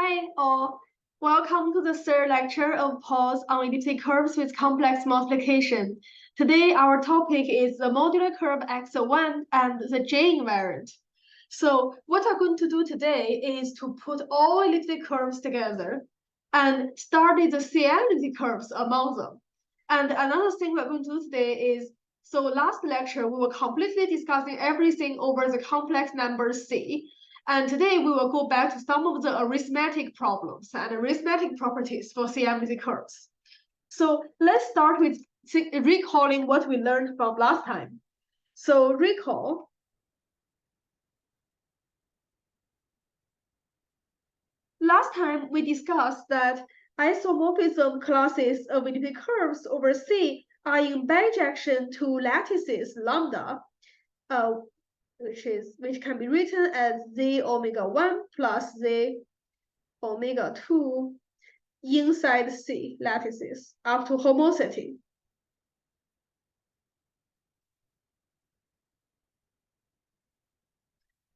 Hi, all. Welcome to the third lecture of Paul's on elliptic curves with complex multiplication. Today, our topic is the modular curve x1 and the J invariant. So what I'm going to do today is to put all elliptic curves together and study the CM elliptic curves among them. And another thing we're going to do today is, so last lecture, we were completely discussing everything over the complex number C. And today we will go back to some of the arithmetic problems and arithmetic properties for CM curves. So let's start with recalling what we learned from last time. So recall. Last time we discussed that isomorphism classes of elliptic curves over C are in bijection to lattices lambda, which can be written as z omega 1 plus z omega 2 inside C lattices up to homocity.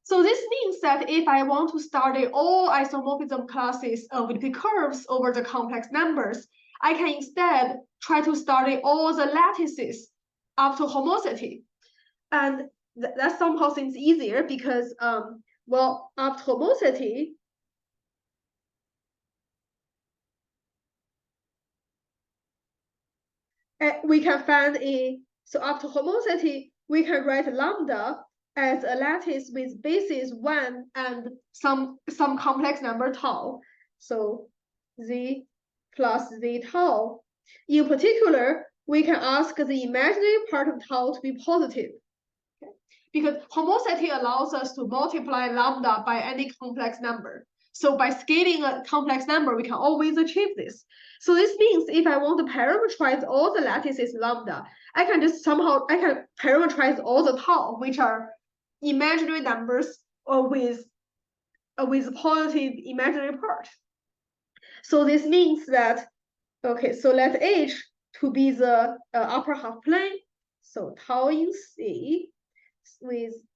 So this means that if I want to study all isomorphism classes of elliptic curves over the complex numbers, I can instead try to study all the lattices up to homocity. And that somehow seems easier because, well, up to homocity, we can find so up to homocity, we can write lambda as a lattice with basis 1 and some complex number tau. So z plus z tau. In particular, we can ask the imaginary part of tau to be positive. Okay? Because homocity allows us to multiply lambda by any complex number. So by scaling a complex number, we can always achieve this. So this means if I want to parameterize all the lattices lambda, I can parameterize all the tau, which are imaginary numbers or with positive imaginary part. So this means that, okay, so let H to be the upper half plane. So tau in C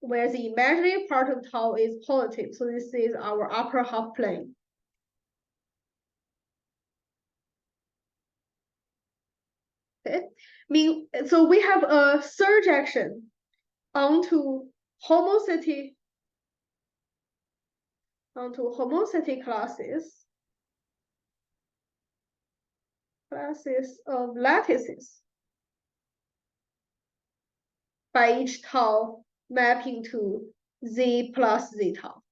where the imaginary part of tau is positive. So this is our upper half plane. Okay, so we have a surjection onto homocity classes of lattices by each tau mapping to z plus z tau.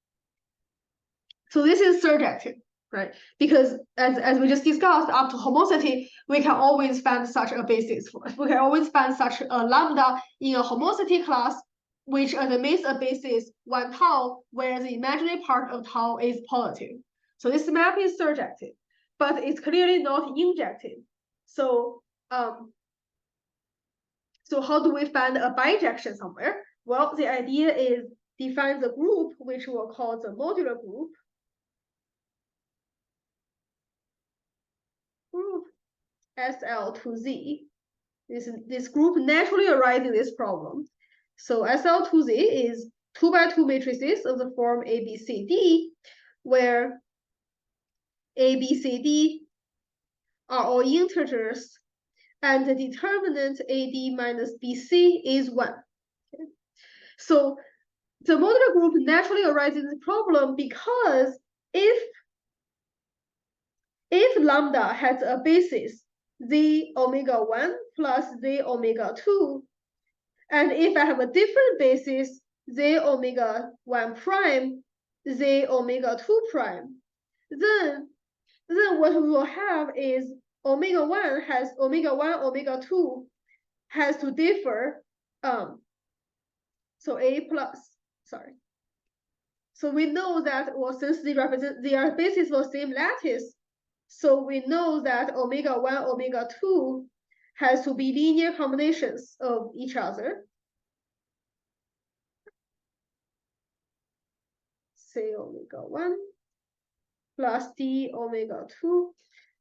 So this is surjective, right? Because as we just discussed, up to homocity, we can always find such a basis for it. We can always find such a lambda in a homocity class, which admits a basis 1 tau, where the imaginary part of tau is positive. So this map is surjective, but it's clearly not injective. So so how do we find a bijection somewhere? Well, the idea is define the group, which we'll call the modular group. SL to Z. This group naturally arises in this problem. So SL to Z is 2 by 2 matrices of the form A, B, C, D, where A, B, C, D are all integers, and the determinant AD minus BC is 1. Okay? So the modular group naturally arises in the problem because if lambda has a basis z omega 1 plus z omega 2, and if I have a different basis z omega 1 prime, z omega 2 prime, then what we will have is omega 1, omega 2 has to differ. So A plus, sorry. So we know that, well, since they are bases for the same lattice, so we know that omega 1, omega 2 has to be linear combinations of each other. C omega 1 plus D omega 2.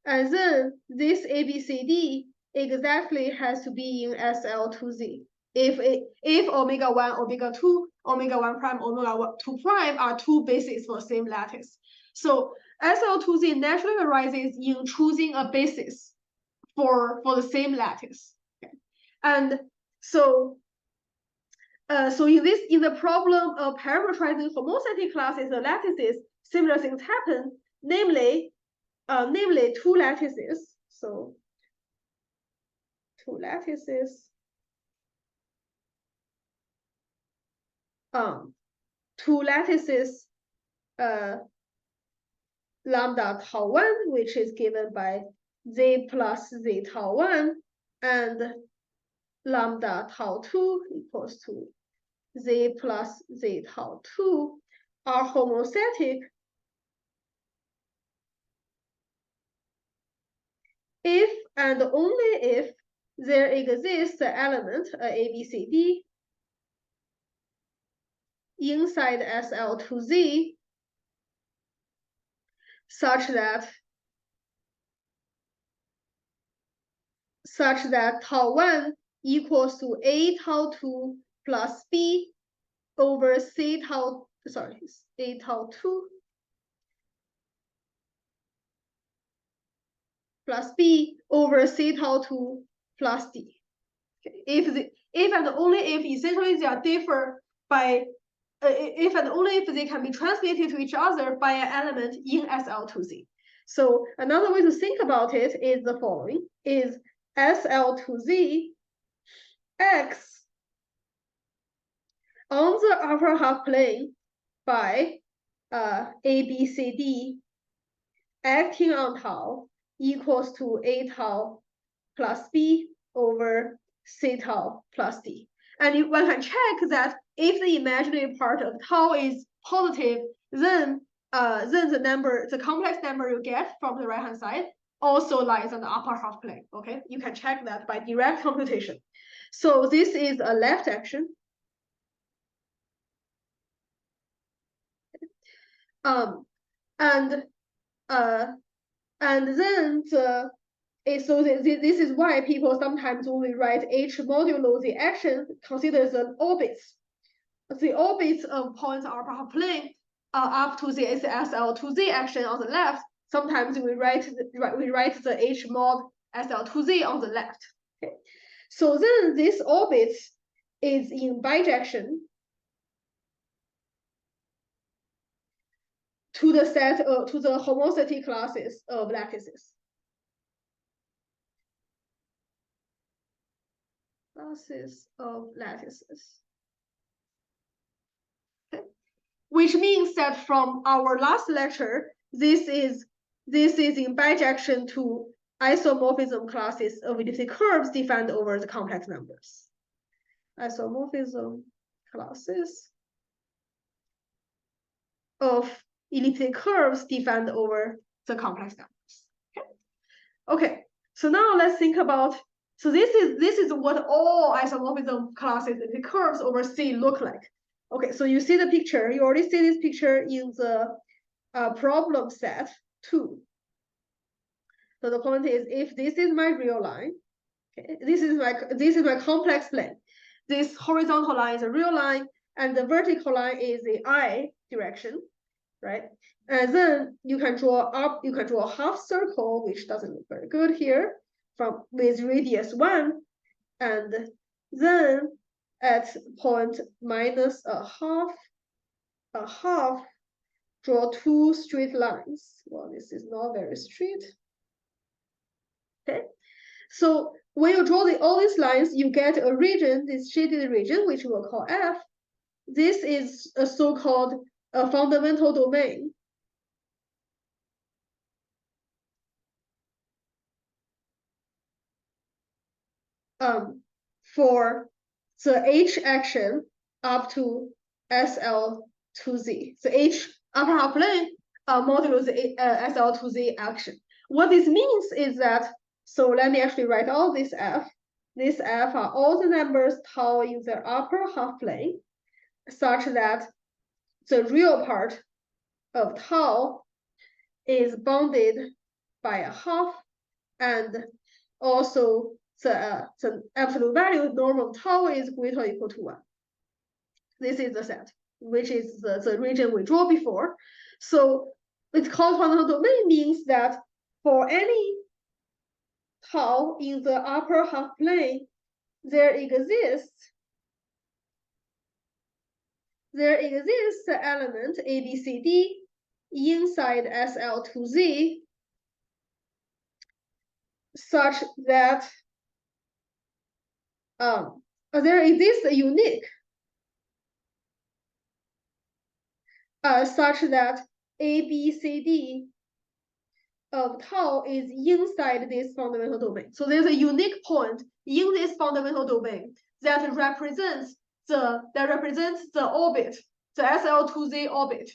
And then this ABCD exactly has to be in SL to Z. if omega 1, omega 2, omega 1 prime, omega 2 prime are two bases for same lattice. So SL2Z naturally arises in choosing a basis for the same lattice. Okay. And so in the problem of parameterizing homothetic classes of lattices, similar things happen, namely two lattices. So two lattices. Two lattices lambda tau 1, which is given by z plus z tau 1, and lambda tau 2 equals to z plus z tau 2 are homothetic if and only if there exists an element, A, B, C, D, inside SL2Z such that tau 1 equals to A tau 2 plus B over C tau, sorry, A tau 2 plus B over C tau 2 plus D. Okay. If and only if essentially they are differ by if and only if they can be translated to each other by an element in SL2Z. So another way to think about it is the following: is SL2Z X on the upper half plane by A, B, C, D acting on tau equals to A tau plus B over C tau plus D. And one can check that if the imaginary part of tau is positive, then the complex number you get from the right hand side also lies on the upper half plane. Okay, you can check that by direct computation. So this is a left action. And then this is why people sometimes when we write H modulo the action considers the orbits. The orbits of points are upper half plane up to the SL2Z action on the left. Sometimes we write the H mod SL2Z on the left. Okay. So then this orbit is in bijection to the set to the homothetic classes of lattices. Classes of lattices. Okay. Which means that from our last lecture, this is in bijection to isomorphism classes of elliptic curves defined over the complex numbers. Isomorphism classes of elliptic curves defined over the complex numbers. Okay, so now let's think about, so this is what all isomorphism classes elliptic curves over C look like. Okay, so you see the picture, you already see this picture in the problem set 2. So the point is, if this is my real line, okay, this is my complex plane. This horizontal line is a real line, and the vertical line is the I direction, right? And then you can draw a half circle, which doesn't look very good here, with radius 1, and then at point minus a half, draw 2 straight lines. Well, this is not very straight. Okay, so when you draw all these lines, you get a region, this shaded region, which we'll call F. This is a so-called fundamental domain. For the H action up to SL2Z. The H upper half plane modulo the SL2Z action. What this means is that, so let me actually write all this F. This F are all the numbers tau in the upper half plane, such that the real part of tau is bounded by a half, and also the absolute value of normal tau is greater or equal to 1. This is the set, which is the region we drew before. So it's called fundamental domain means that for any tau in the upper half plane, there exists the element A, B, C, D inside SL to Z such that there exists a unique such that A, B, C, D of tau is inside this fundamental domain. So there's a unique point in this fundamental domain that represents the orbit, the SL2Z orbit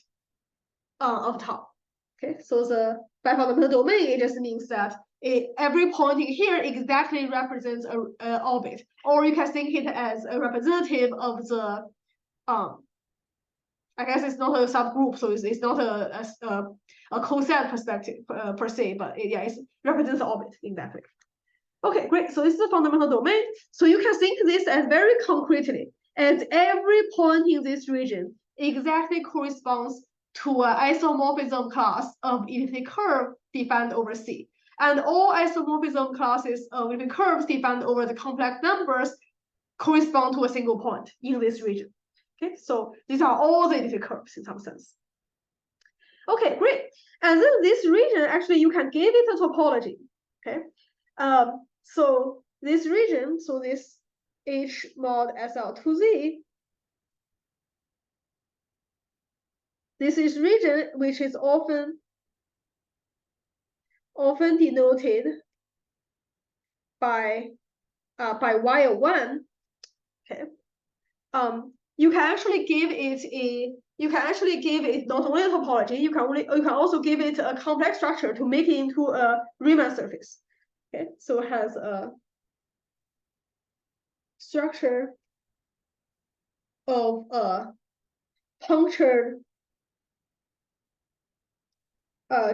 of tau. Okay, so the by fundamental domain, it just means that every point here exactly represents a orbit, or you can think it as a representative of the I guess it's not a subgroup, so it's not a coset perspective per se, but it represents the orbit exactly. Okay, great. So this is the fundamental domain. So you can think this as very concretely as every point in this region exactly corresponds to an isomorphism class of elliptic curve defined over C. And all isomorphism classes of elliptic curves defined over the complex numbers correspond to a single point in this region. Okay, so these are all the elliptic curves in some sense. Okay, great. And then this region, actually, you can give it a topology. Okay, so this region, so this H mod SL2Z, this is region which is often denoted by Y1. Okay, you can actually give it not only a topology, you can also give it a complex structure to make it into a Riemann surface. Okay, so it has a structure of a punctured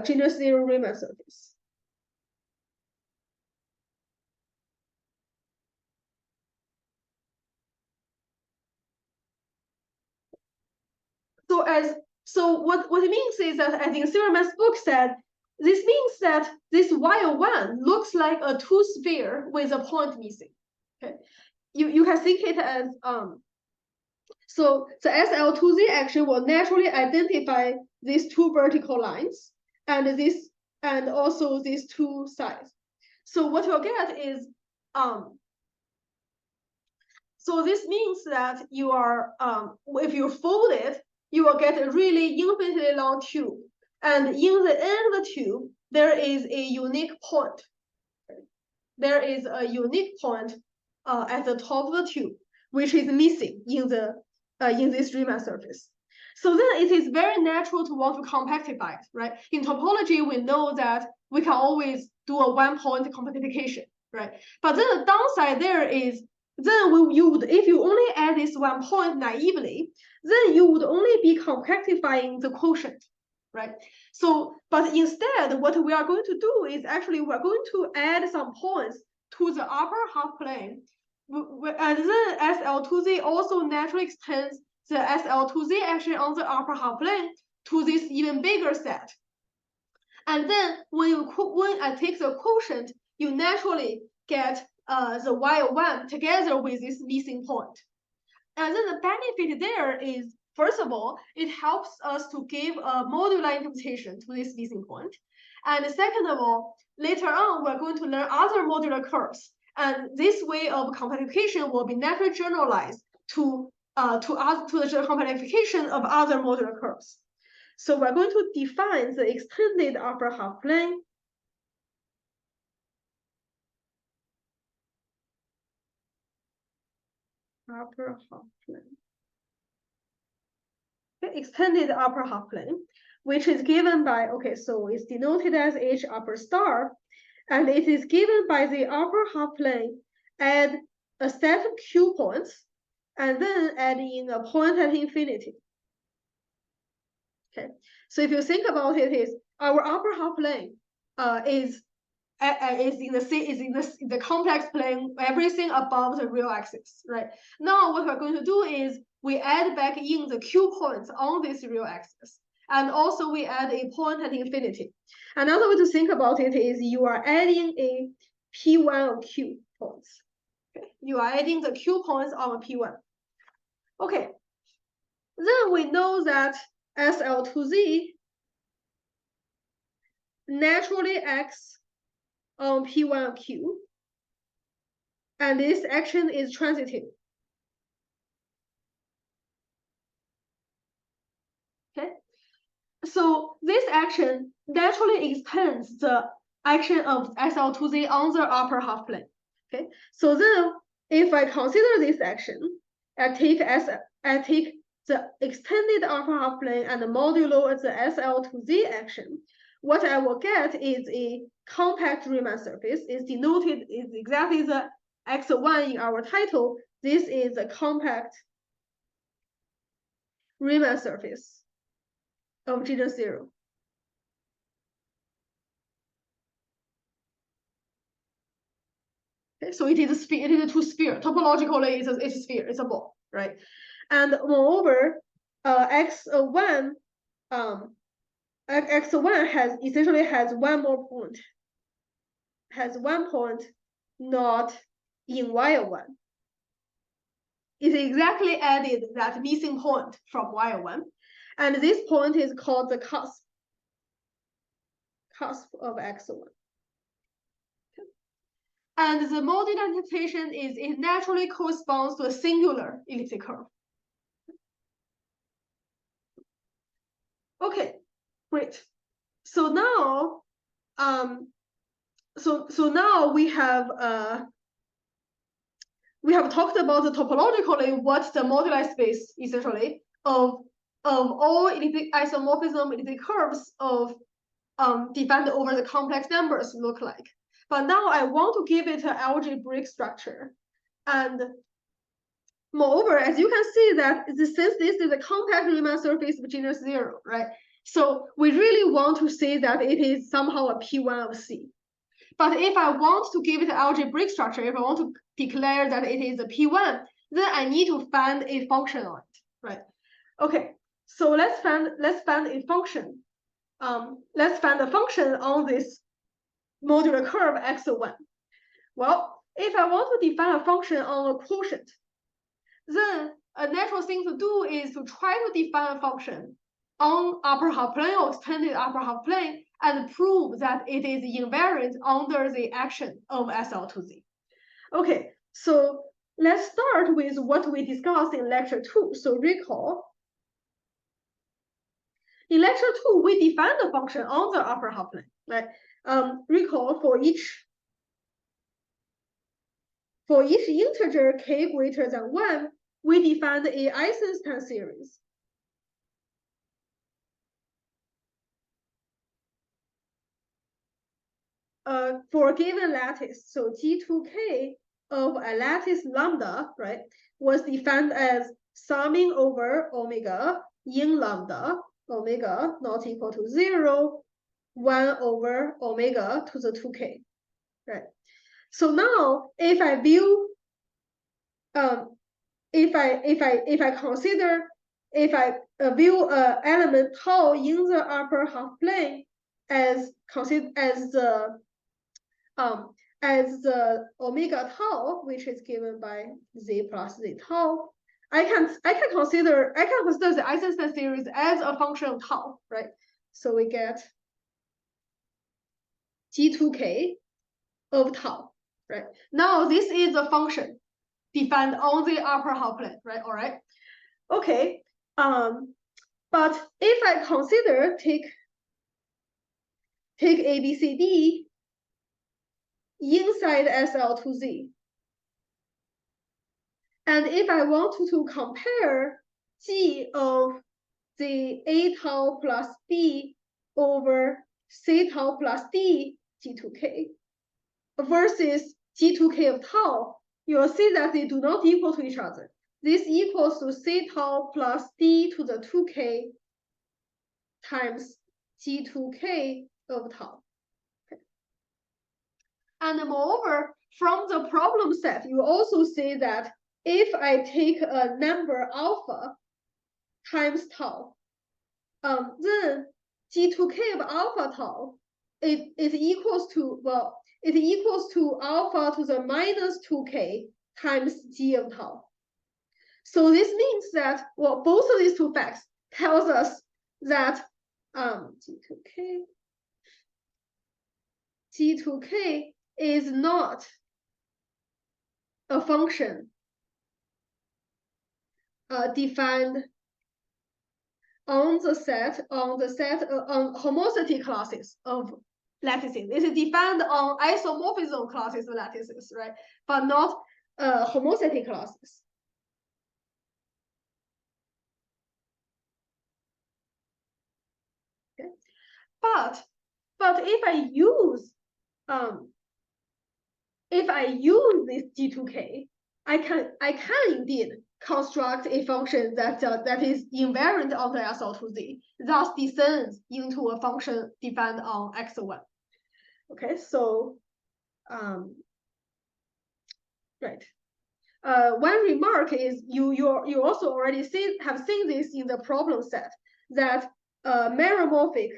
genus zero Riemann surface. So what it means is that I think Silverman's book said this means that this Y1 looks like a two sphere with a point missing. Okay, you can think it as so the SL2Z actually will naturally identify these two vertical lines and also these two sides. So what you'll get is so this means that you are if you fold it, you will get a really infinitely long tube. And in the end of the tube, there is a unique point. There is a unique point at the top of the tube, which is missing in this Riemann surface. So then it is very natural to want to compactify it, right? In topology, we know that we can always do a one-point compactification, right? But then the downside there is then you would, if you only add this one point naively, then you would only be compactifying the quotient, right? So, but instead, what we are going to do is actually we're going to add some points to the upper half plane, and then SL2Z also naturally extends the SL2Z actually on the upper half plane to this even bigger set. And then when I take the quotient, you naturally get the Y1 together with this missing point. And then the benefit there is, first of all, it helps us to give a modular interpretation to this missing point. And second of all, later on, we're going to learn other modular curves. And this way of compactification will be naturally generalized to the compactification of other modular curves. So we're going to define the extended upper half plane. Upper half plane. Okay, extended upper half plane, which is given by, okay, so it's denoted as H upper star, and it is given by the upper half plane at a set of Q points, and then add in a point at infinity. Okay, so if you think about it, is our upper half plane is is in the complex plane, everything above the real axis, right? Now what we're going to do is we add back in the Q points on this real axis. And also we add a point at infinity. Another way to think about it is you are adding a P1 of Q points. Okay. You are adding the Q points on a P1. Okay. Then we know that SL2Z naturally acts on P1 of Q. And this action is transitive. Okay. So this action naturally extends the action of SL2Z on the upper half plane. Okay. So then if I consider this action, I take the extended upper half plane and modulo the SL2Z action. What I will get is a compact Riemann surface. Is denoted is exactly the X1 in our title. This is a compact Riemann surface of genus 0. Okay, so it is a sphere. It is a two-sphere. Topologically, it's a sphere. It's a ball, right? And moreover, X1 essentially has one more point. Has one point not in Y1. It exactly added that missing point from Y1, and this point is called the cusp of X1. And the mode identification is it naturally corresponds to a singular elliptic curve. Okay, great. So now, so now we have talked about the topologically what the moduli space essentially of all elliptic isomorphism elliptic curves of defined over the complex numbers look like. But now I want to give it an algebraic structure. And moreover, as you can see that since this is a compact Riemann surface of genus 0, right? So we really want to say that it is somehow a P1 of C. But if I want to give it an algebraic structure, if I want to declare that it is a P1, then I need to find a function on it, right? Okay, so let's find a function. Let's find a function on this modular curve X1. Well, if I want to define a function on a quotient, then a natural thing to do is to try to define a function on upper half plane or extended upper half plane and prove that it is invariant under the action of SL2Z. Okay, so let's start with what we discussed in lecture 2. So recall, in lecture 2, we defined the function on the upper half plane, right? Recall for each integer k greater than 1, we defined a Eisenstein series. For a given lattice, so G2K of a lattice lambda, right, was defined as summing over omega in lambda, omega not equal to 0, 1 over omega to the 2K, right? So now, if I view, if I view element tau in the upper half plane as the omega tau, which is given by z plus z tau, I can consider the Eisenstein series as a function of tau, right? So we get G2K of tau, right? Now this is a function defined on the upper half plane, right? All right. Okay. But if I consider take A, B, C, D inside SL2Z, and if I want to compare G of the A tau plus D over C tau plus D G2K versus G2K of tau, you will see that they do not equal to each other. This equals to C tau plus D to the 2K times G2K of tau. Okay. And moreover, from the problem set, you also see that if I take a number alpha times tau, then G2K of alpha tau it equals to, well, it equals to alpha to the minus 2K times G of tau. So this means that, well, both of these two facts tells us that G2K is not a function defined on homosity classes of lattices. It is defined on isomorphism classes of lattices, right? But not homosity classes. Okay. But if I use this G2K, I can indeed construct a function that is invariant on the SL2Z, thus descends into a function defined on X1. Okay, so right. One remark is you also already have seen this in the problem set, that meromorphic,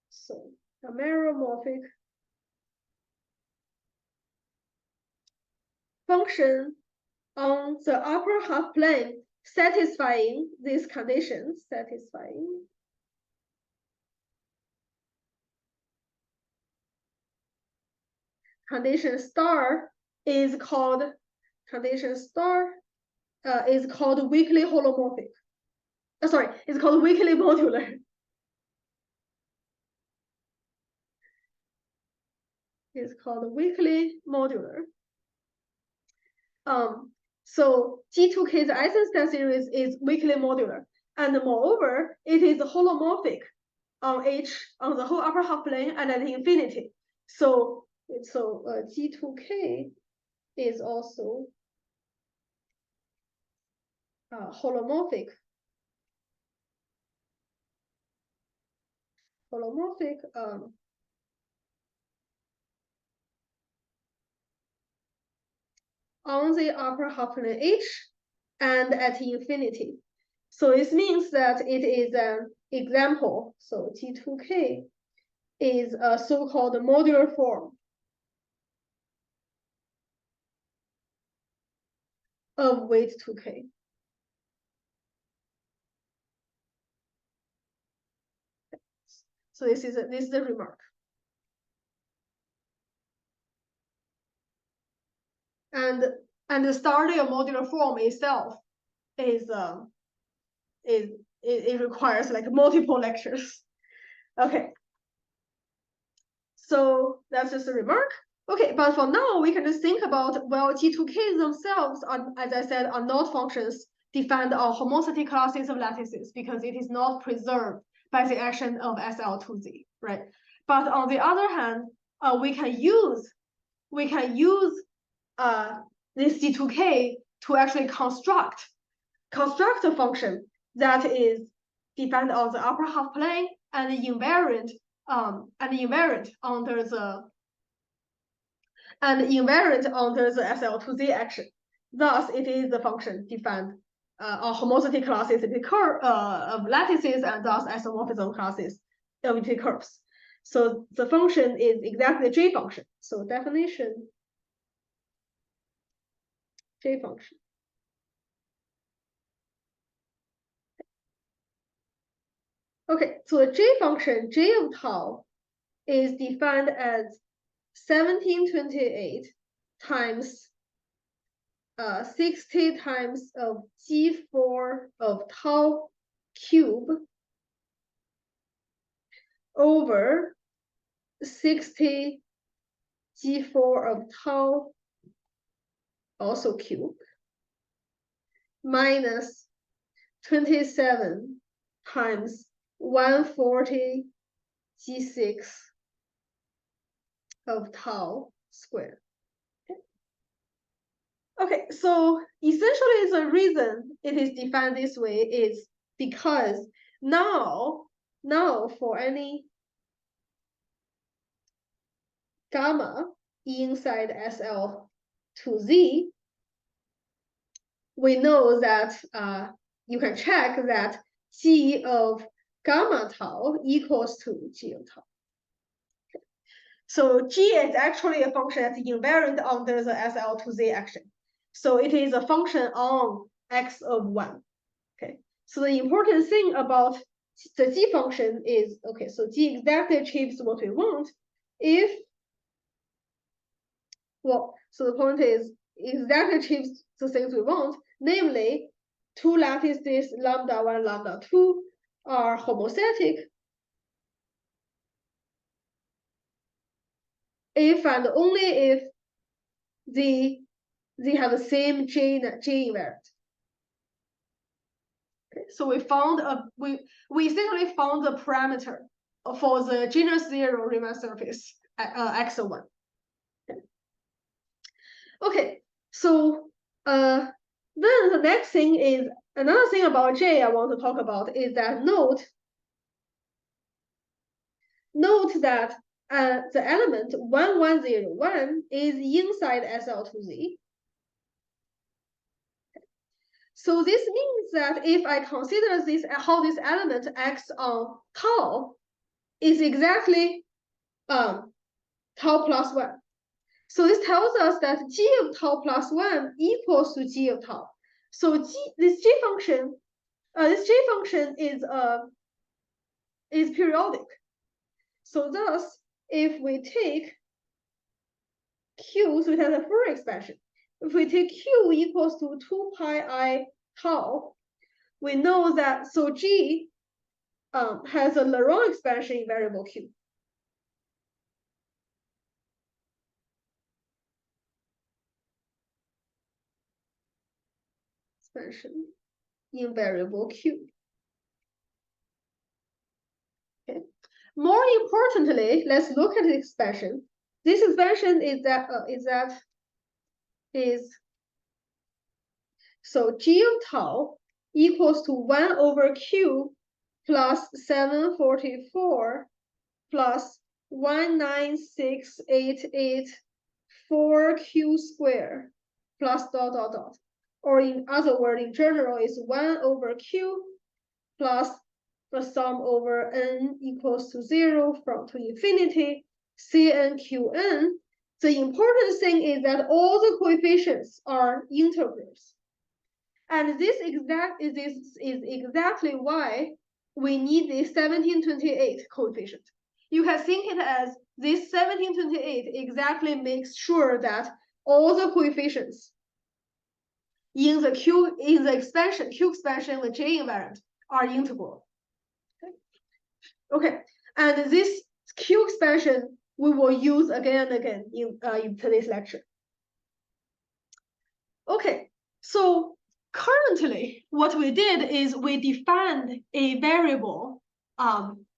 so a meromorphic function on the upper half plane satisfying these conditions, condition star is called weakly holomorphic. Sorry, it's called weakly modular. It's called weakly modular. So G2K's Eisenstein series is weakly modular, and moreover, it is holomorphic on the whole upper half plane and at infinity. So G2K is also holomorphic on the upper half plane H and at infinity. So this means that it is an example. So G2K is a so-called modular form of weight 2K. So this is a remark. And starting a modular form itself it requires like multiple lectures. Okay. So that's just a remark. Okay, but for now we can just think about, well, G2K themselves are, as I said, are not functions defined on homosity classes of lattices because it is not preserved by the action of SL2Z, right? But on the other hand, we can use this G2K to actually construct a function that is defined on the upper half plane and invariant under the SL2Z action. Thus, it is the function defined on homosity classes of lattices and thus isomorphism classes of infinity curves. So the function is exactly a J function. So definition, J function. Okay, so the J function, J of tau, is defined as 1728 times 60 times of G4 of tau cube over 60 G4 of tau also cube minus 27 times 140 G6 of tau squared. Okay, so essentially the reason it is defined this way is because now for any gamma inside SL to Z, we know that you can check that G of gamma tau equals to G of tau. So G is actually a function that's invariant under the SL to Z action. So it is a function on x of 1. Okay. So the important thing about the G function is, okay, so G exactly achieves what we want if, well, so the point is exactly achieves the things we want, namely two lattices lambda 1, lambda 2 are homothetic if and only if they have the same J invariant. Okay, so we found we essentially found the parameter for the genus 0 Riemann surface x1. Okay, so then the next thing is another thing about J I want to talk about is that note that the element 1101 is inside SL2Z. So this means that if I consider this how this element acts on tau is exactly tau plus 1. So this tells us that G of tau plus 1 equals to G of tau. So this G function is periodic. So thus, if we take Q, so it has a Fourier expression. If we take Q equals to 2 pi I tau, we know that, so G has a Laurent expansion in variable Q. Expansion in variable Q. Okay. More importantly, let's look at the expression. This expression is so G of tau equals to 1 over Q plus 744 plus 19688 4Q squared plus ... Or in other words, in general, is 1 over Q plus the sum over n equals to 0 from to infinity, Cn/Qn. The important thing is that all the coefficients are integrals. And this is exactly why we need the 1728 coefficient. You can think it as this 1728 exactly makes sure that all the coefficients in the Q expansion, the J invariant are integral. Okay, and this Q expansion we will use again and again in today's lecture. Okay, so currently what we did is we defined a variable,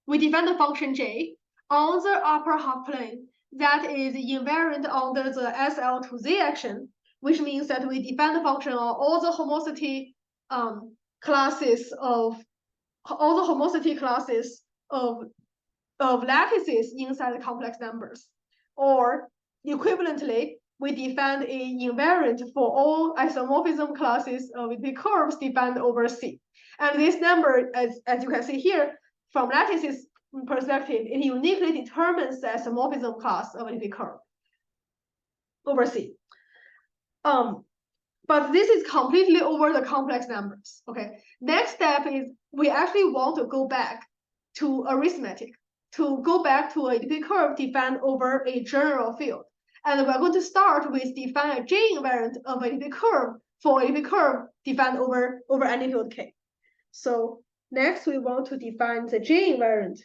we defined the function J on the upper half plane that is invariant under the SL to Z action, which means that we define the function on all the homosity classes of lattices inside the complex numbers. Or equivalently, we define a invariant for all isomorphism classes of elliptic curves defined over C. And this number, as you can see here, from lattices perspective, it uniquely determines the isomorphism class of elliptic curve over C. But this is completely over the complex numbers. Okay. Next step is we actually want to go back to arithmetic, to go back to a elliptic curve defined over a general field. And we're going to start with define a J invariant of elliptic curve for elliptic curve defined over any field K. So next we want to define the J invariant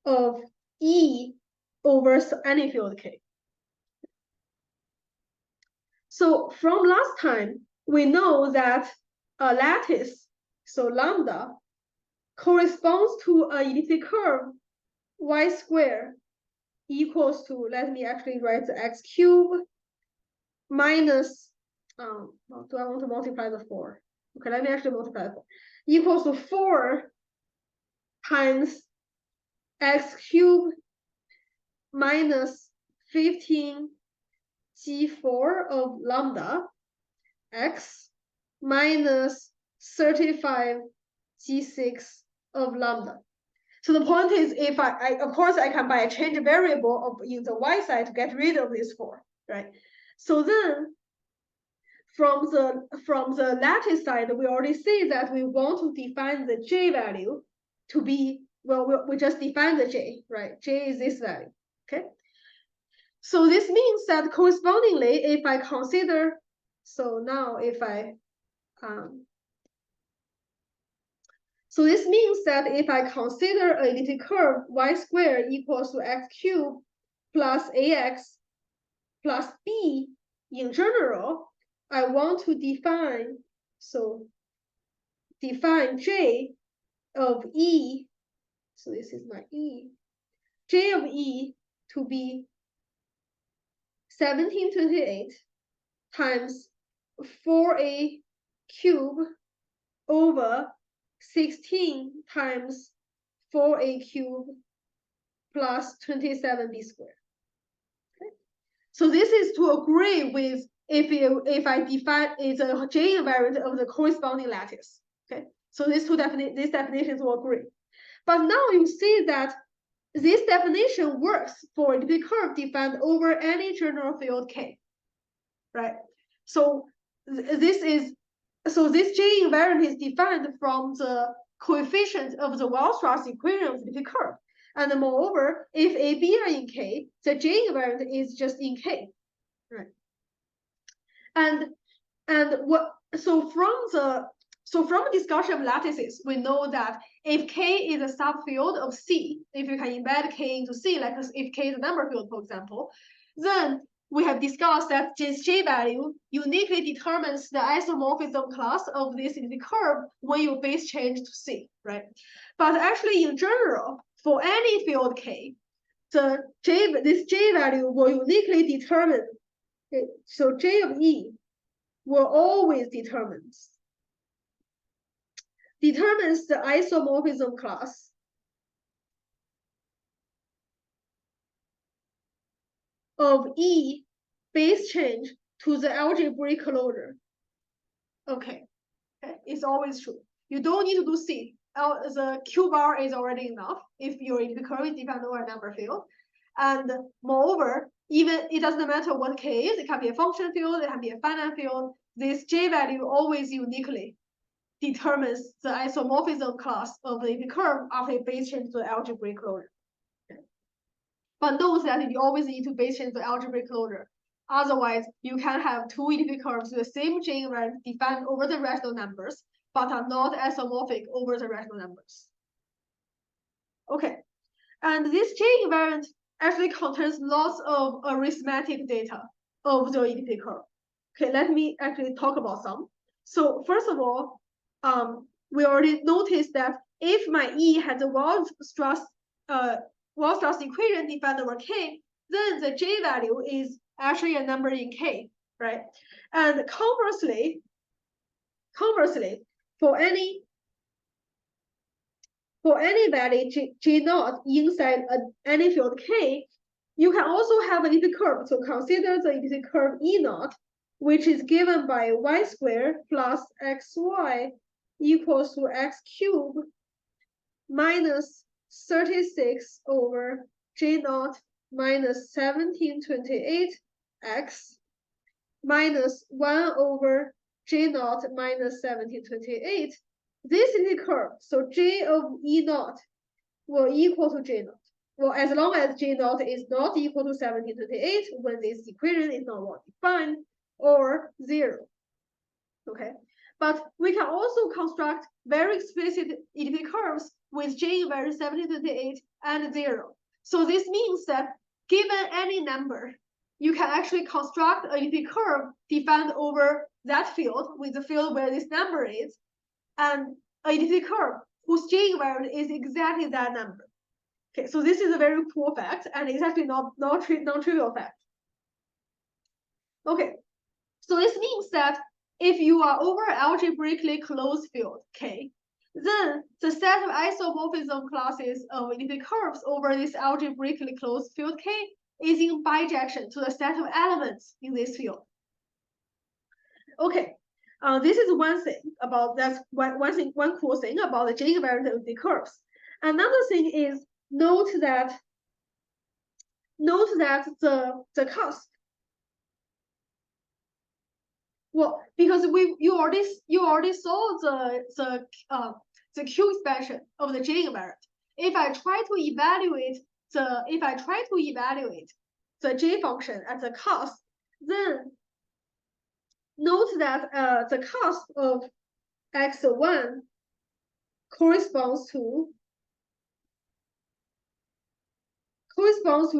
of E over any field K. So from last time, we know that a lattice, so lambda, corresponds to a elliptic curve y squared equals to, let me actually write the x cubed minus, do I want to multiply the 4? Okay, let me actually multiply the 4. Equals to 4 times x cubed minus 15 G4 of lambda x minus 35 G6 of lambda. So the point is, if I of course I can by change a variable of in the y side to get rid of this 4, right? So then from the lattice side, we already see that we want to define the j value to be, well, we just define the j, right? J is this value, okay? So this means that correspondingly, if I consider, so now if I, so this means that if I consider a elliptic curve y squared equals to x cubed plus ax plus b in general, I want to define, so define j of e, so this is my e, j of e to be 1728 times 4a cubed over 16 times 4a cubed plus 27b squared. Okay. So this is to agree with if I define is a J invariant of the corresponding lattice. Okay. So these definitions will agree. But now you see that this definition works for the curve defined over any general field K. Right. So this J invariant is defined from the coefficient of the Weierstrass equation of the curve. And moreover, if A, B are in K, the J invariant is just in K. Right. From a discussion of lattices, we know that if K is a subfield of C, if you can embed K into C, like if K is a number field, for example, then we have discussed that this J value uniquely determines the isomorphism class of this curve when you base change to C, right? But actually, in general, for any field K, this J value will uniquely determine. Okay, so J of E will always determines the isomorphism class of E base change to the algebraic closure. Okay, it's always true. You don't need to do C. The Q bar is already enough if your curve is defined over a number field. And moreover, even it doesn't matter what K is, it can be a function field, it can be a finite field. This J value always uniquely determines the isomorphism class of the curve after a base change to the algebraic closure. Okay. But note that you always need to base change the algebraic closure. Otherwise, you can have two elliptic curves with the same J invariant defined over the rational numbers, but are not isomorphic over the rational numbers. Okay, and this J invariant actually contains lots of arithmetic data of the elliptic curve. Okay, let me actually talk about some. So first of all, we already noticed that if my E has a Weierstrass equation defined over K, then the J value is actually a number in K, right? And conversely, for any value J naught inside any field K, you can also have an elliptic curve. So consider the elliptic curve E naught, which is given by y squared plus xy equals to x cubed minus 36 over J naught minus 1728x minus 1 over J naught minus 1728. This is the curve. So J of E naught will equal to J naught. Well, as long as J naught is not equal to 1728 when this equation is not well defined, or 0. Okay, but we can also construct very explicit elliptic curves with J invariant 1728 and 0. So this means that given any number, you can actually construct a elliptic curve defined over that field with the field where this number is, and a elliptic curve whose J invariant is exactly that number. Okay, so this is a very cool fact, and it's actually non-trivial fact. Okay, so this means that if you are over algebraically closed field K, then the set of isomorphism classes of elliptic curves over this algebraically closed field K is in bijection to the set of elements in this field. Okay, this is one thing about that's one cool thing about the J invariant of the curves. Another thing is note that the cost. Well, because you already saw the Q expansion of the J invariant. If I try to evaluate the J function at the cost, then note that the cost of x1 corresponds to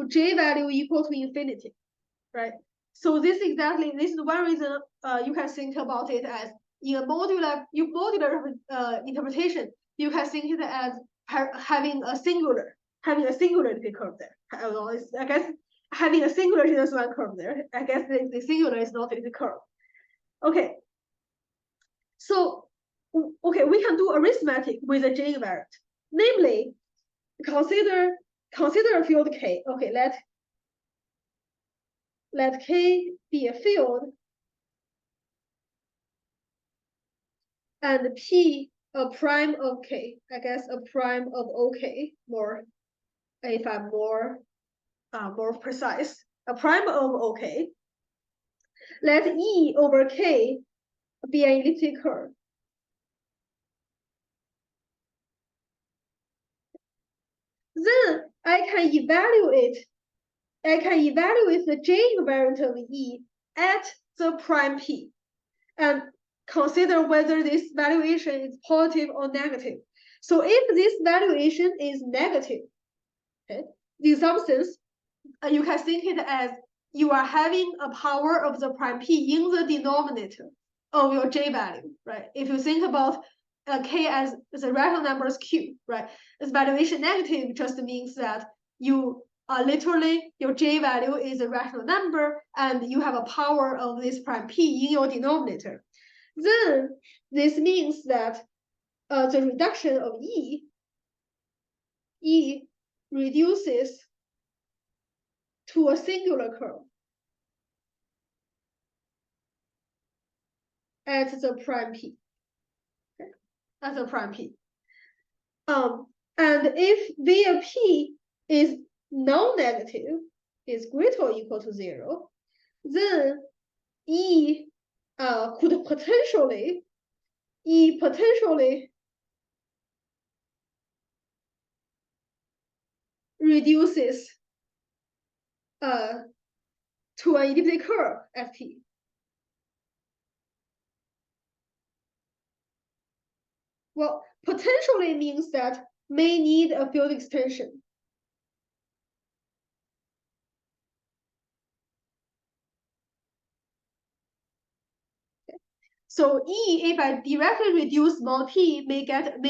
J value equal to infinity, right? So this is one reason you can think about it as in a modular interpretation. You can think it as having a singular elliptic curve there. I guess having a singular genus one curve there. I guess the singular is not elliptic curve. Okay. So we can do arithmetic with a J invariant. Namely, consider a field K. Okay, let K be a field and P a prime of K. I guess a prime of OK, more if I'm more precise. A prime of OK. Let E over K be an elliptic curve. Then I can evaluate the J invariant of E at the prime P and consider whether this valuation is positive or negative. So if this valuation is negative, okay, in some sense, you can think it as you are having a power of the prime P in the denominator of your J value, right? If you think about K as the rational numbers Q, right? This valuation negative just means that you are literally, your J value is a rational number and you have a power of this prime P in your denominator. Then this means that the reduction of E reduces to a singular curve at the prime P. Okay. At the prime P. And if V of P is non-negative, is greater or equal to 0, then E could potentially reduces to an elliptic curve ft. Well, potentially means that may need a field extension. So E, if I directly reduce mod P, may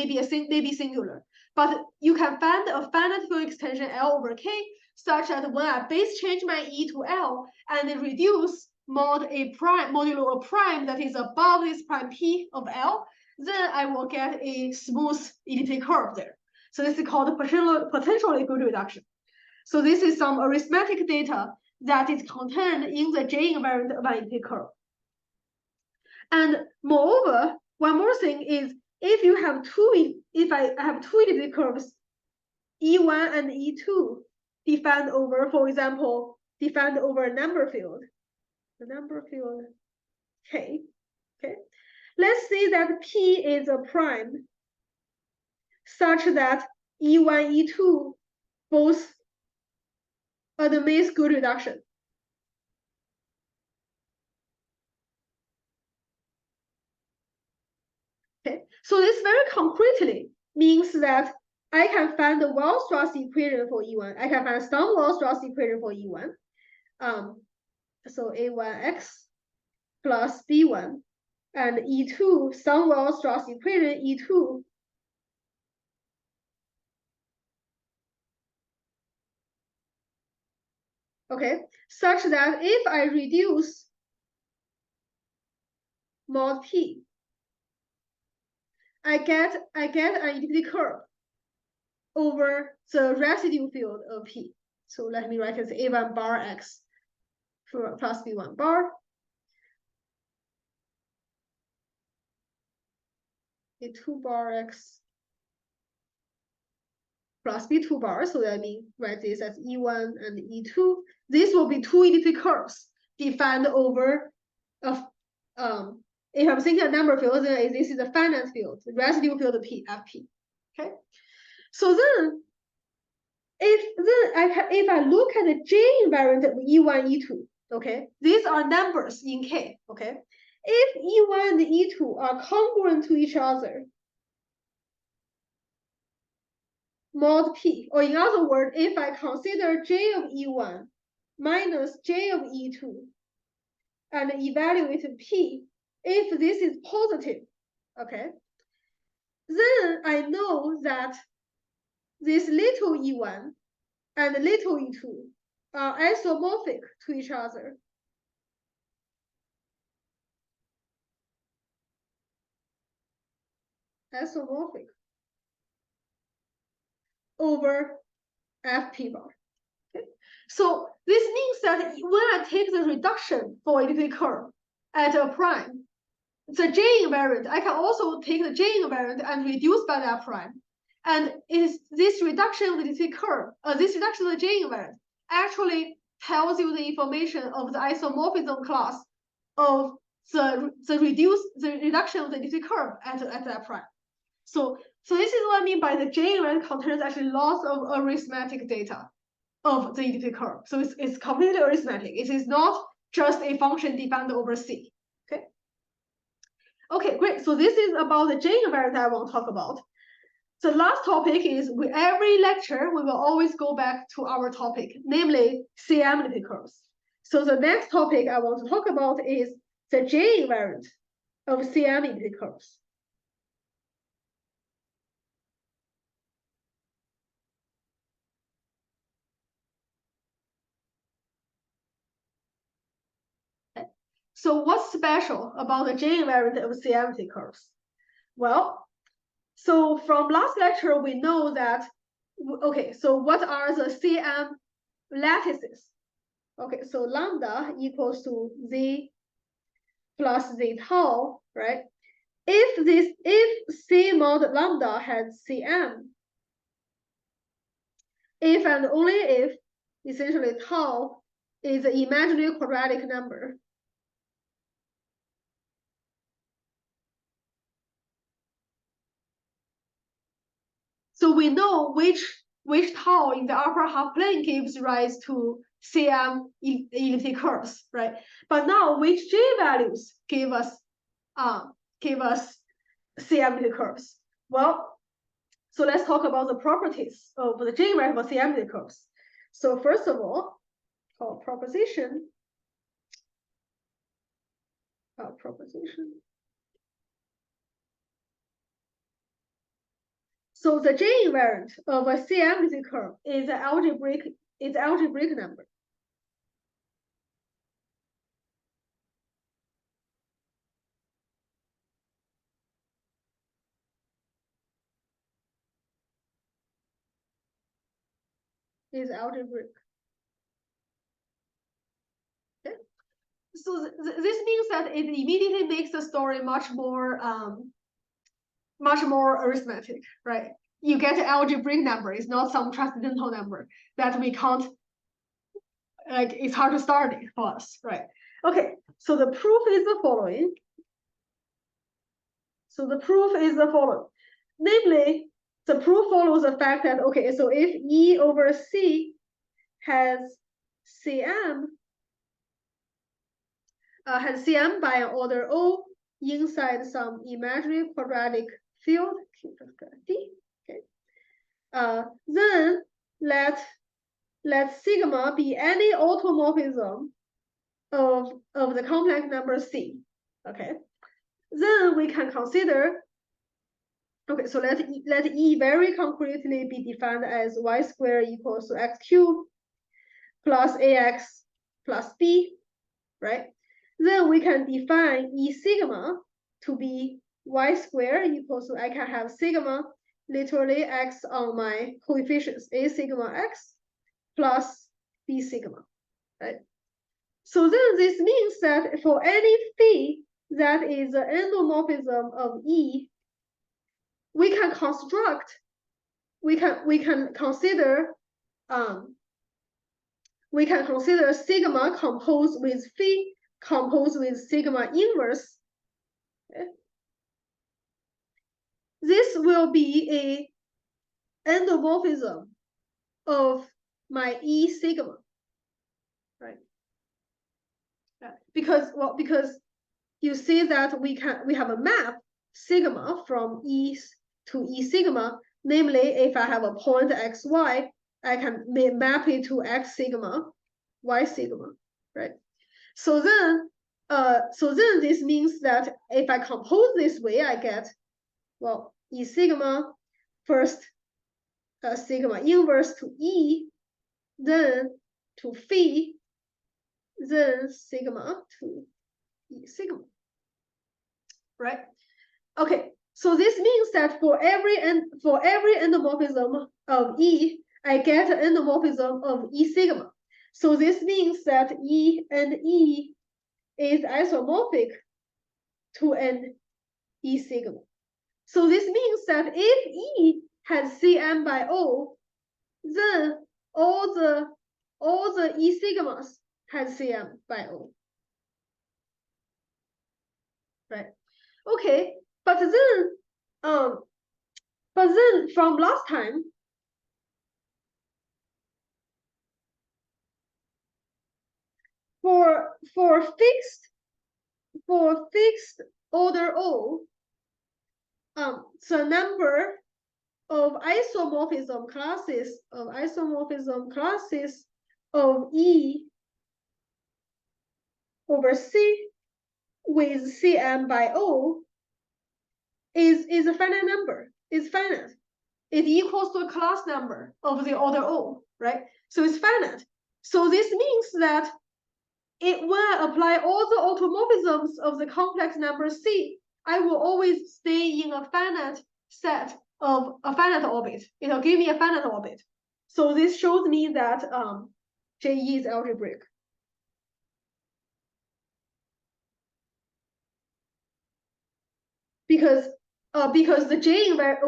be singular. But you can find a finite field extension L over K such that when I base change my E to L and reduce modulo a prime that is above this prime P of L, then I will get a smooth elliptic curve there. So this is called potential field reduction. So this is some arithmetic data that is contained in the J invariant of an elliptic curve. And moreover, one more thing is if I have two elliptic curves, E1 and E2 defined over, for example, defined over a number field, K. Okay, let's say that P is a prime such that E1, E2 both admits good reduction. Okay, so this very concretely means that I can find the Weierstrass equation for E1. I can find some Weierstrass equation for E1. So A1x plus B1 and E2, some Weierstrass equation E2. Okay, such that if I reduce mod P, I get an utility curve over the residue field of P. So let me write it as A1 bar X plus B1 bar. A2 bar X plus B2 bar. So let me write this as E1 and E2. This will be two elliptic curves defined over if I'm thinking a number field, then this is a finite field, the residue field P FP. Okay. So then if I look at the J invariant of E1, E2, okay, these are numbers in K, okay. If E1 and E2 are congruent to each other, mod P, or in other words, if I consider J of E1 minus J of E2 and evaluate P, if this is positive, okay, then I know that this little E1 and little E2 are isomorphic to each other. Isomorphic over FP bar. Okay. So this means that when I take the reduction for elliptic curve at a prime, the J invariant, I can also take the J invariant and reduce by that prime. And is this reduction of the elliptic curve, this reduction of the J invariant actually tells you the information of the isomorphism class of the reduction of the elliptic curve at that prime. So this is what I mean by the J invariant contains actually lots of arithmetic data of the elliptic curve. So it's completely arithmetic. It is not just a function defined over C. Okay. Okay, great. So this is about the J invariant I want to talk about. The last topic is every lecture we will always go back to our topic, namely CM elliptic curves. So the next topic I want to talk about is the J invariant of CM elliptic curves. So what's special about the J invariant of CM elliptic curves? Well, so from last lecture, we know that, okay, so what are the CM lattices? Okay, so lambda equals to Z plus Z tau, right? If C mod lambda has Cm, if and only if essentially tau is an imaginary quadratic number. So we know which tau in the upper half plane gives rise to CM elliptic curves, right? But now which J values give us CM elliptic curves? Well, so let's talk about the properties of the J invariant for CM elliptic curves. So first of all, proposition. So the J invariant of a CM elliptic curve is an algebraic number. Is algebraic. Okay. So this means that it immediately makes the story much more arithmetic, right? You get an algebraic number. It's not some transcendental number that we can't, like, it's hard to start it for us, right? Okay, so the proof is the following. Namely, the proof follows the fact that, okay, so if E over C has Cm by an order O inside some imaginary quadratic field, okay, then let sigma be any automorphism of the complex number C. Okay, then we can consider. Okay, so let E very concretely be defined as y squared equals to x cubed plus ax plus b, right? Then we can define E sigma to be y squared equals to, I can have sigma, literally x on my coefficients, a sigma x plus b sigma, right? So then this means that for any phi that is an endomorphism of E, we can construct, we can consider sigma composed with phi composed with sigma inverse. Okay. This will be a endomorphism of my E sigma, right? Because you see that we have a map sigma from E to E sigma. Namely, if I have a point xy, I can map it to x sigma, y sigma, right? So then this means that if I compose this way, I get, well, E sigma first, sigma inverse to E, then to phi, then sigma to E sigma, right? Okay, so this means that for every endomorphism of E, I get an endomorphism of E sigma. So this means that E and E is isomorphic to an E sigma. So this means that if E has Cm by O, then all the E sigmas has Cm by O. Right? Okay, but then from last time, for fixed order O, the number of isomorphism classes of E over C with Cm by O is a finite number. It's finite. It equals to a class number of the order O, right? So it's finite. So this means that when I apply all the automorphisms of the complex number C, I will always stay in a finite set of a finite orbit. It'll give me a finite orbit. So this shows me that JE is algebraic. Because the J invariant,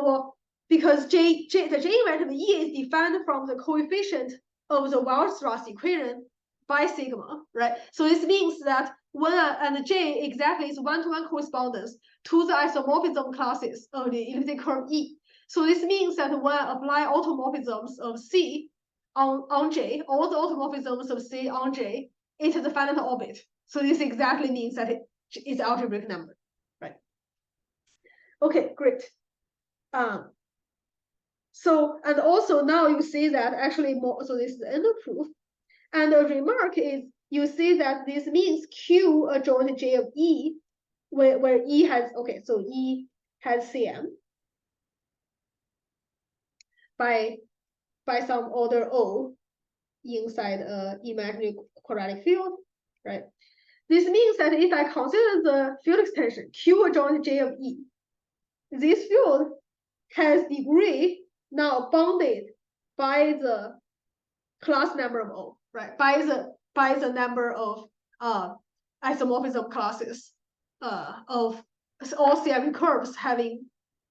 the J invariant of E is defined from the coefficient of the Weierstrass equation by sigma, right? So this means that when and J exactly is one-to-one correspondence to the isomorphism classes of the elliptic curve E. So this means that when I apply automorphisms of C on J, all the automorphisms of C on J, it is a finite orbit. So this exactly means that it is algebraic number, right? Okay, great. So, and also now you see that actually more, so this is the end of proof. And the remark is, you see that this means Q adjoint J of E, where E has, okay, so E has Cm by some order O inside a imaginary quadratic field, right? This means that if I consider the field extension Q adjoint J of E, this field has degree now bounded by the class number of O, right? By the number of isomorphism classes of all CM curves having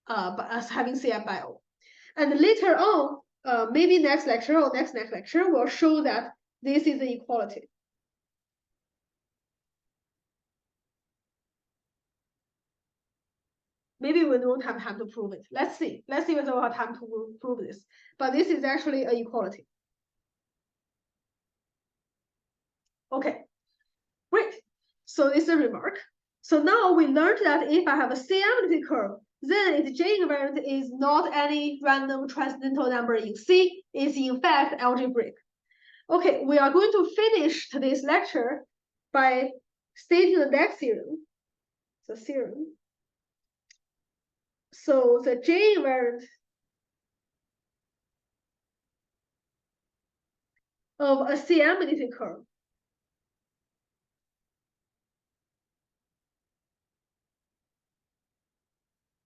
Cm by O. And later on, maybe next lecture or next lecture will show that this is the equality. Maybe we don't have time to prove it. Let's see whether we'll have time to prove this. But this is actually an equality. Okay, great. So this is a remark. So now we learned that if I have a CM curve, then its J invariant is not any random transcendental number in C. It's in fact algebraic. Okay, we are going to finish today's lecture by stating the next theorem. The theorem. So the J invariant of a CM curve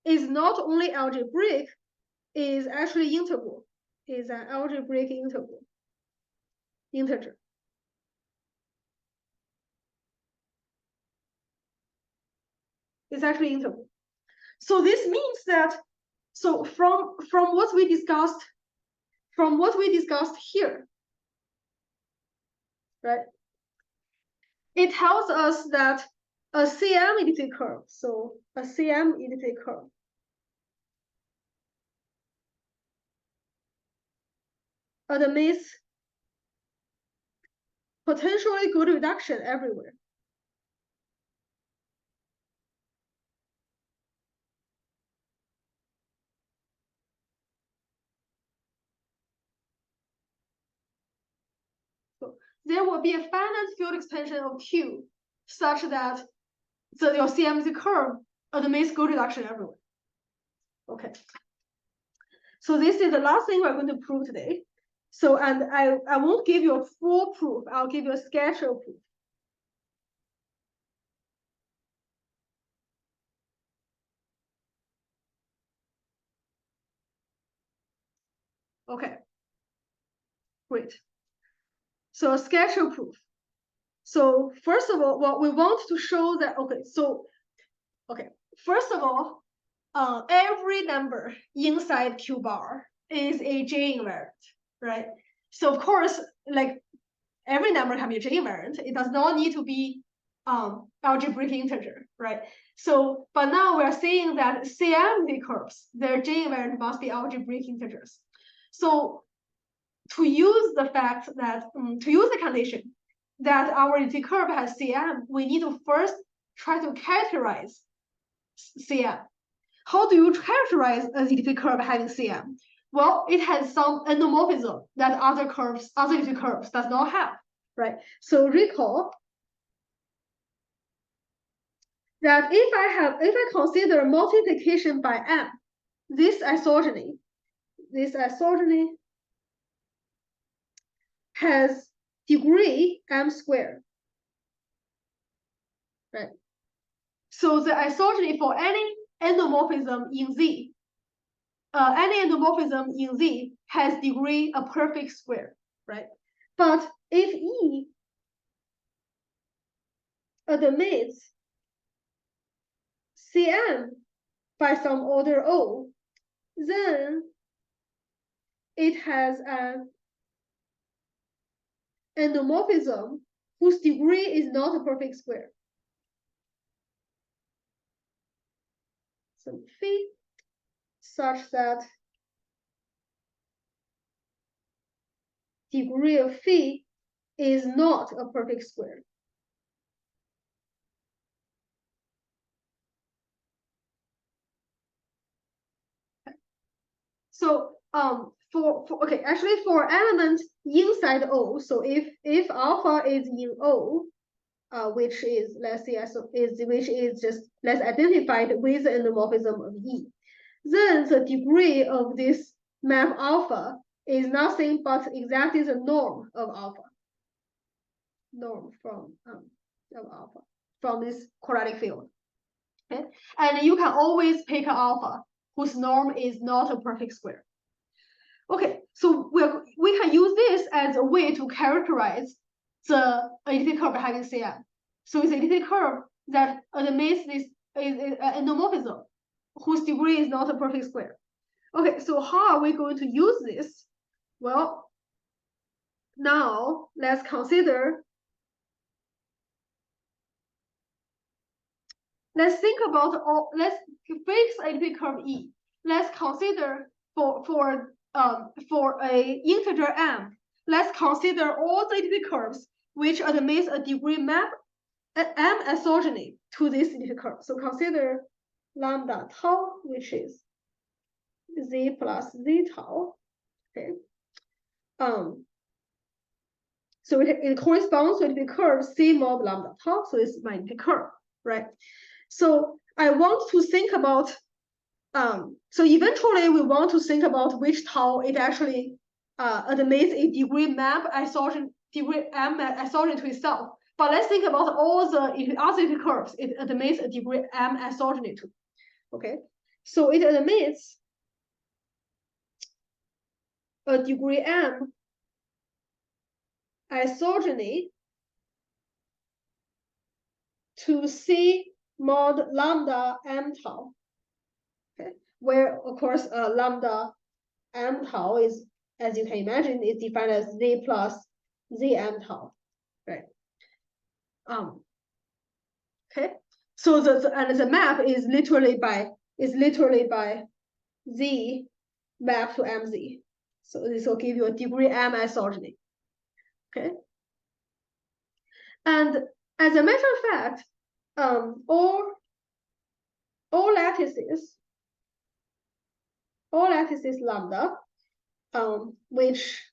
is not only algebraic, is actually integral, is an algebraic integer. It's actually integral. So this means that, so from what we discussed, here, right? It tells us that a CM elliptic curve, so a CM elliptic curve admits potentially good reduction everywhere. So there will be a finite field expansion of Q such that your CMC curve admits good reduction everywhere. Okay. So this is the last thing we're going to prove today. So, and I won't give you a full proof. I'll give you a sketch of proof. Okay. Great. So a sketch of proof. So first of all, what we want to show that, first of all, every number inside Q bar is a J invariant, right? So of course, like every number can be a J invariant. It does not need to be algebraic integer, right? So, but now we're saying that CMD curves, their J invariant must be algebraic integers. So to use the fact that, to use the condition that our elliptic curve has CM, we need to first try to characterize CM. How do you characterize an elliptic curve having CM? Well, it has some endomorphism that other elliptic curves does not have, right? So recall that if I consider multiplication by m, this isogeny has degree m squared, right? So the isogeny for any endomorphism in Z, has degree a perfect square, right? But if E admits Cm by some order O, then it has an endomorphism whose degree is not a perfect square. So phi such that degree of phi is not a perfect square. So for elements inside O, so if alpha is in O, which is let's identified with the endomorphism of E, then the degree of this map alpha is nothing but exactly the norm of alpha. Norm from alpha from this quadratic field. Okay, and you can always pick an alpha whose norm is not a perfect square. Okay, so we can use this as a way to characterize the elliptic curve having CM. So it's an elliptic curve that admits this is endomorphism whose degree is not a perfect square. Okay, so how are we going to use this? Well, now let's think about let's fix elliptic curve E. Let's consider for a integer m, let's consider all the elliptic curves which admits a degree map m isogeny to this elliptic curve. So consider lambda tau, which is z plus z tau. Okay. So it corresponds to the curve c mod lambda tau. So it's my curve, right? So I want to think about so eventually we want to think about which tau it actually admits a degree map degree m isogeny to itself. But let's think about all the other curves it admits a degree m isogeny to. Okay, So it admits a degree m isogeny to C mod lambda m tau. Okay, where of course lambda m tau is, as you can imagine, is defined as z plus z m tau, right? Okay, so the map is literally by z map to mz. So this will give you a degree m isogeny. Okay, and as a matter of fact, all lattices lambda, which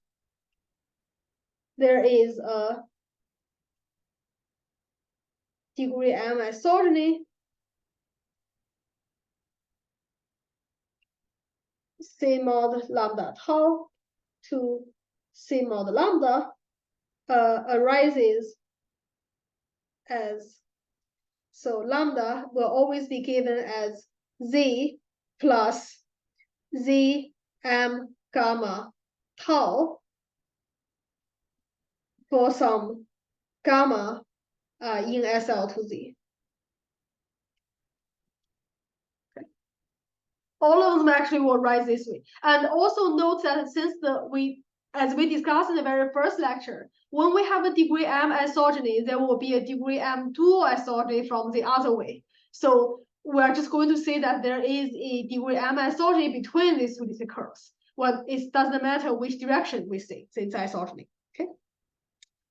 there is a degree m isogeny C mod lambda tau to C mod lambda arises as, so lambda will always be given as z plus z m gamma tau for some gamma in SL to Z. Okay. All of them actually will rise this way. And also note that since as we discussed in the very first lecture, when we have a degree m isogeny, there will be a degree m dual isogeny from the other way. So we're just going to say that there is a degree m isogeny between these two discrete curves. Well, it doesn't matter which direction we say it's isogeny. Okay,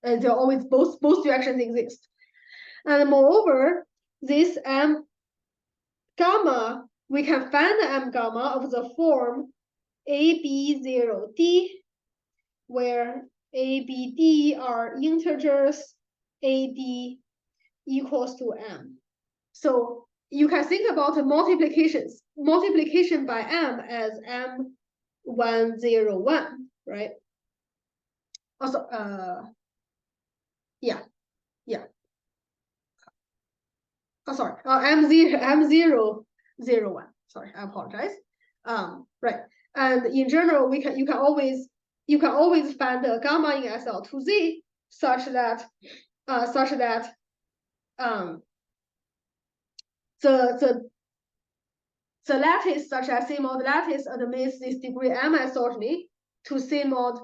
and there always both directions exist. And moreover, this m gamma, we can find the m gamma of the form AB0D, where ABD are integers, AD equals to m. So you can think about the multiplication by m as m101, right? Also, yeah. Oh, sorry, M001. Sorry, I apologize. Right. And in general, you can always find the gamma in SL to Z such that the lattice such as C mod lattice admits this degree m isogeny to C mod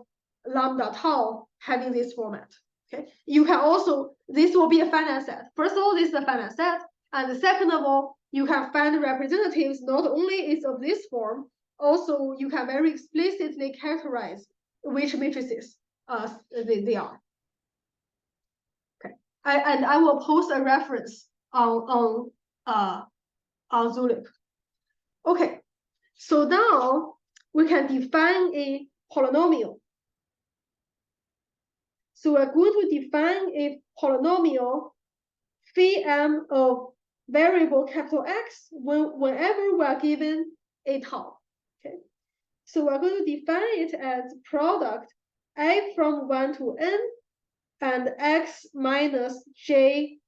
lambda tau having this format. Okay, you can also, this will be a finite set. First of all, this is a finite set, and second of all, you can find representatives not only is of this form, also you can very explicitly characterize which matrices they are. Okay, I will post a reference on Zulip. Okay, so now we can define a polynomial. So we're going to define a polynomial phi m of variable capital X whenever we're given a tau. Okay, so we're going to define it as product A from 1 to n and x minus j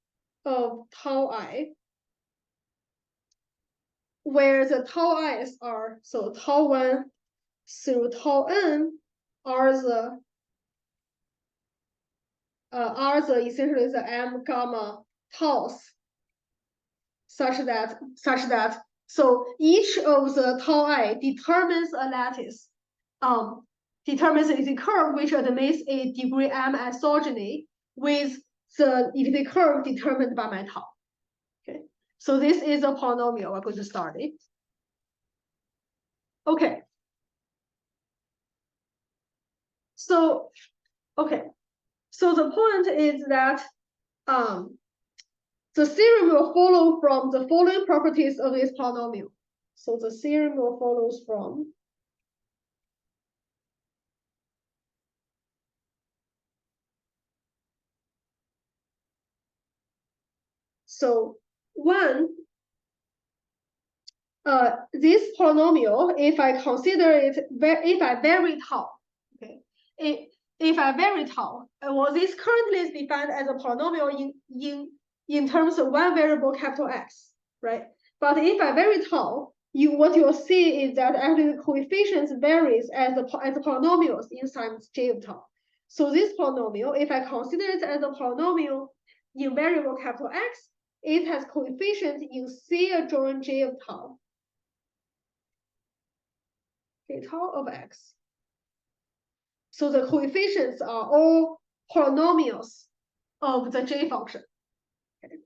of tau I, where the tau i's are, so tau 1 through tau n are essentially the m gamma taus, such that so each of the tau I determines a lattice, determines a curve which admits a degree m isogeny with the elliptic curve determined by my tau. Okay, so this is a polynomial. We're going to start it. Okay. So, okay. So the point is that the theorem will follow from the following properties of this polynomial. So the theorem will follow from one, this polynomial, if I consider it, if I vary tau, okay, if I vary tau, well, this currently is defined as a polynomial in terms of one variable capital X, right? But if I vary tau, what you'll see is that actually the coefficients varies as the polynomials inside J of tau. So this polynomial, if I consider it as a polynomial in variable capital X, it has coefficients in C adjoint J of tau. J tau of X. So the coefficients are all polynomials of the J function. Okay.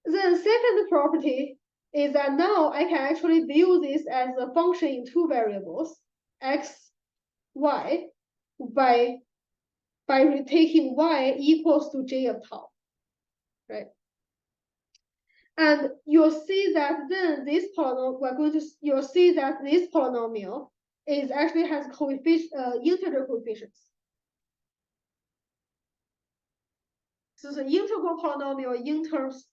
Then second property is that now I can actually view this as a function in two variables, x, y, by taking y equals to J of tau, right? And you'll see that then this polynomial, you'll see that this polynomial is actually has coefficient, integer coefficients. So it's an integral polynomial in terms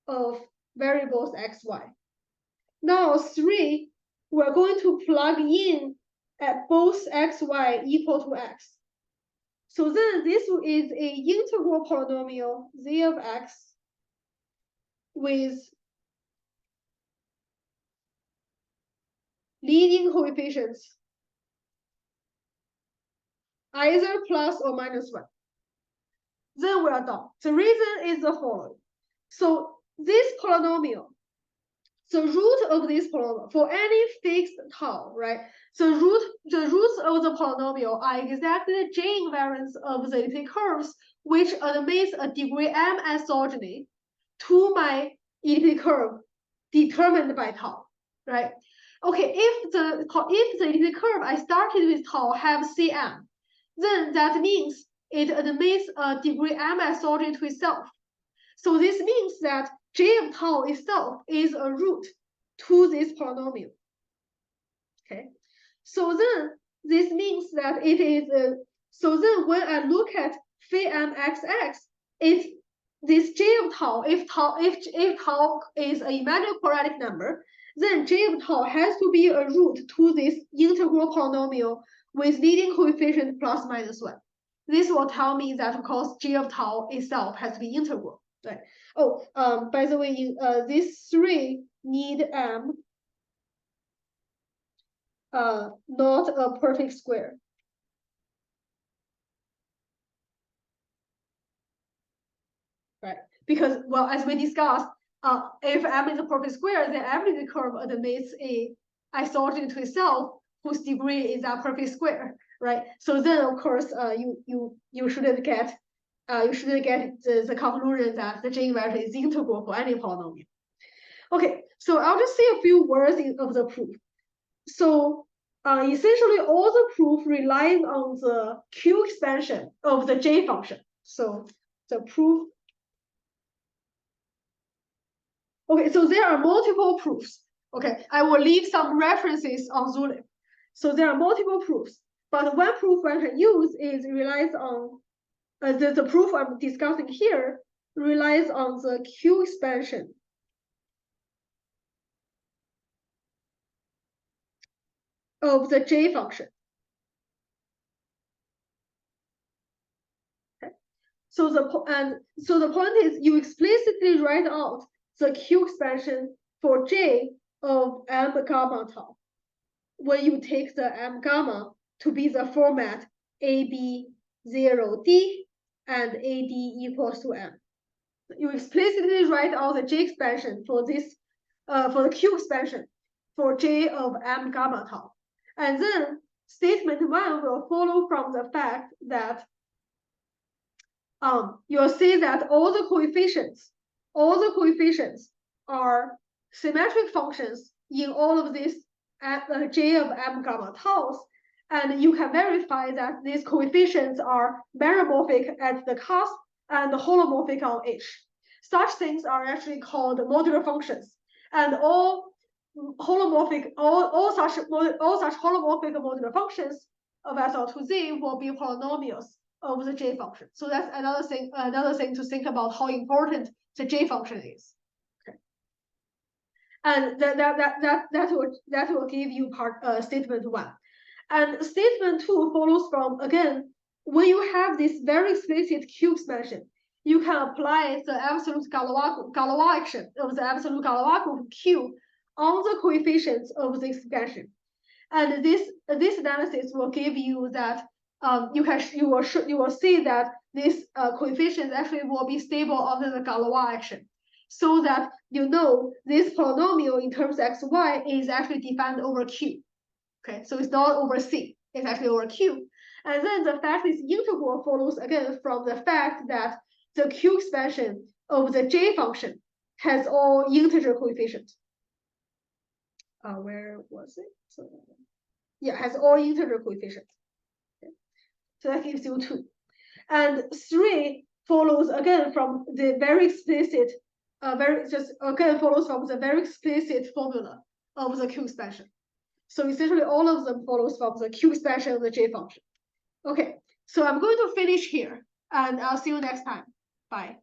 of variables x, y. Now 3, we're going to plug in at both x, y equal to x. So then this is a integral polynomial z of x with leading coefficients either plus or minus 1. Then we are done. The reason is the following. So this polynomial, the root of this polynomial for any fixed tau, right? The roots of the polynomial are exactly the J invariants of the elliptic curves, which admits a degree m isogeny to my elliptic curve determined by tau, right? Okay, if the elliptic curve I started with tau have Cm, then that means it admits a degree m isogeny to itself. So this means that J of tau itself is a root to this polynomial. Okay, so then this means that it is so then when I look at phi m xx, it's this J of tau. If tau is an imaginary quadratic number, then J of tau has to be a root to this integral polynomial with leading coefficient plus minus 1. This will tell me that of course J of tau itself has to be integral. Right. Oh, by the way, these 3 need m not a perfect square. Right. Because, well, as we discussed, if m is a perfect square, then every curve admits a isogeny to itself whose degree is a perfect square, right? So then, of course, you shouldn't get the conclusion that the J invariant is integral for any polynomial. Okay, so I'll just say a few words of the proof. So essentially, all the proof relies on the Q expansion of the J function. So the proof. Okay, so there are multiple proofs. Okay, I will leave some references on Zulip. So there are multiple proofs, but one proof I can use relies on the proof I'm discussing here relies on the Q expansion of the J function. Okay. So the point is you explicitly write out the Q expansion for J of m gamma tau when you take the m gamma to be the format AB0D and AD equals to m. You explicitly write out the J expansion for this for the Q expansion for J of m gamma tau. And then statement 1 will follow from the fact that you'll see that all the coefficients are symmetric functions in all of these J of m gamma taus, and you can verify that these coefficients are meromorphic at the cusp and holomorphic on H. Such things are actually called modular functions, and all such holomorphic modular functions of SL to Z will be polynomials of the J function. So that's another thing to think about how important the J function is. Okay. And that will give you statement 1. And statement 2 follows from, again, when you have this very explicit Q expansion, you can apply the absolute Galois action of the absolute Galois group Q on the coefficients of the expansion. And this analysis will give you that you will see that this coefficients actually will be stable under the Galois action, so that you know this polynomial in terms of xy is actually defined over Q. Okay, so it's not over C, it's actually over Q. And then the fact this integral follows again from the fact that the Q expansion of the J function has all integer coefficients. Where was it? So, yeah, has all integer coefficients. Okay. So that gives you 2. And 3 follows again from the very explicit, follows from the very explicit formula of the Q expansion. So essentially all of them follows from the Q expansion of the J function. Okay, so I'm going to finish here, and I'll see you next time. Bye.